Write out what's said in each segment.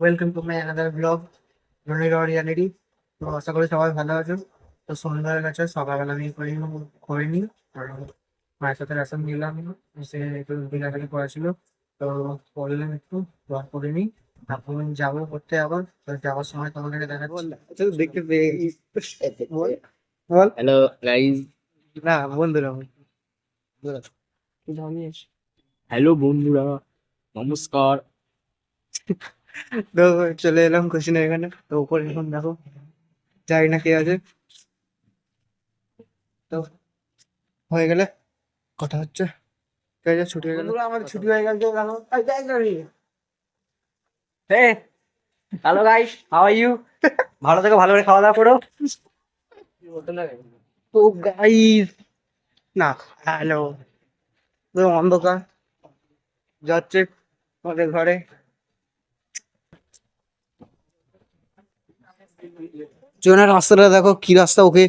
Welcome to my another blog রনির reality. তো আশা করি সবাই ভালো আছো। তো সন্ধ্যা হয়ে গেছে, সকালবেলা আমি করিনি, কারণ মায়ের সাথে রেশন নিলাম। সে একটু বিকালে পড়াছিল, তো পড়লাম একটু, পড়া করিনি। এখন যাবো করতে আবার, তো যাওয়ার সময় তোমাদেরকে দেখাচ্ছি। আচ্ছা, দেখতে পেয়ে গেছিস। বল বল। Hello guys. না, বন্ধুরা বন্ধুরা, তুই জানিস। হ্যালো বন্ধুরা, নমস্কার। তো চলে এলাম খুশি এখানে, তো উপরে এখন দেখো, জানি না কে আছে। তো হয়ে গেলে কথা হচ্ছে। ঠিক আছে, ছুটি হয়ে গেল, আমার ছুটি হয়ে গেল। Hey, hello guys, how are you? ভালো থেকো, ভালো করে খাওয়া দাওয়া করো। তো গাইস, না, হ্যালো, তো অন্ধকার যাচ্ছে আমাদের ঘরে। জোনার রাস্তাটা দেখো, কি রাস্তা, ওকে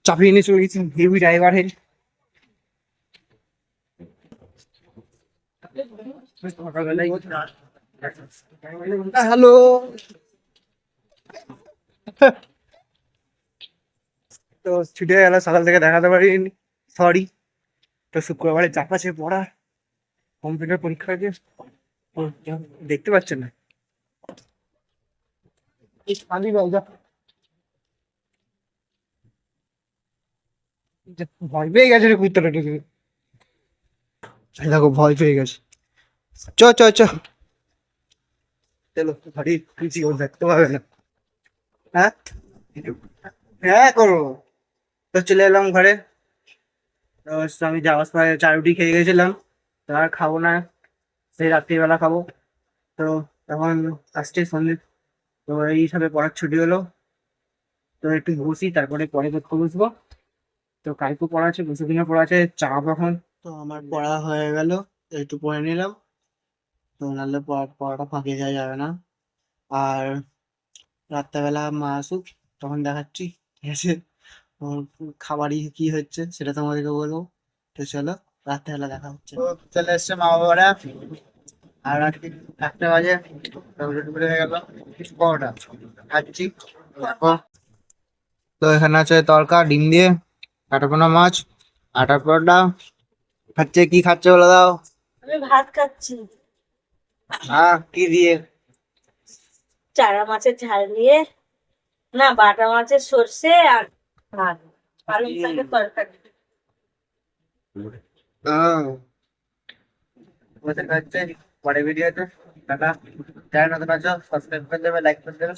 চাপিয়ে নিয়ে চলে গেছি হেভি ড্রাইভার হেড। হ্যালো। তো ছুটি হয়ে গেল, সকাল থেকে দেখাতে পারিনি, সরি। তো শুক্রবারে চাপা আছে পড়া, কম্পিউটার পরীক্ষা আছে। ও, দেখতে পাচ্ছেন না, এই শালি ভাই, ভয় পেয়ে গেছে রে কুত্তাটা ঢুকে। এই দেখো, ভয় পেয়ে গেছে। চ চ চ, চলো ঘরে, কিছু ওর দেখতে পাবে না। হ্যাঁ, হ্যাঁ করো। তো চলে এলাম ঘরে। তো আমি যাওয়ার সময় চা রুটি খেয়ে গেছিলাম, তো আর খাবো না, সেই রাত্রিবেলা খাবো। তো এখন আসছে সন্ধ্যে, তো এই হিসাবে পড়ার ছুটি হলো। তো একটু বসি, তারপরে পরে করতে বসবো। তো কালকে পড়া আছে, বসে দিনে পড়া আছে, চাপ এখন। তো আমার পড়া হয়ে গেল, একটু পড়ে নিলাম। তো নাহলে পড়াটা ফাঁকি দেওয়া যাবে না। আর রাত্রেবেলা মা আসুক, তখন দেখাচ্ছি, ঠিক আছে। ওর খাবারই কি হচ্ছে সেটা তোমাদেরকে বলবো। তো চলো, রাত্রেবেলা দেখা হচ্ছে। তো চলে এসছে মা বাবারা, আর রাত্রি 1টা বাজে, তো দুপুরে হয়ে গেল 12টা, খাচ্ছি। দেখো, তো এখানে আছে তরকা ডিম দিয়ে, কাটাপোনা মাছ, আটার পরোটা। খাচ্ছে, কি খাচ্ছে বলে দাও। আমি ভাত খাচ্ছি, কি দিয়ে? চারা মাছের ঝাল দিয়ে, না বাটা মাছের সর্ষে আর ভাত, পালং শাকের তরকারি। আহ, বসে খাচ্ছে। পরে ভিডিওতে টাটা, চ্যানেল নতুন আছো সাবস্ক্রাইব করে দেবে, লাইক করে দেবে।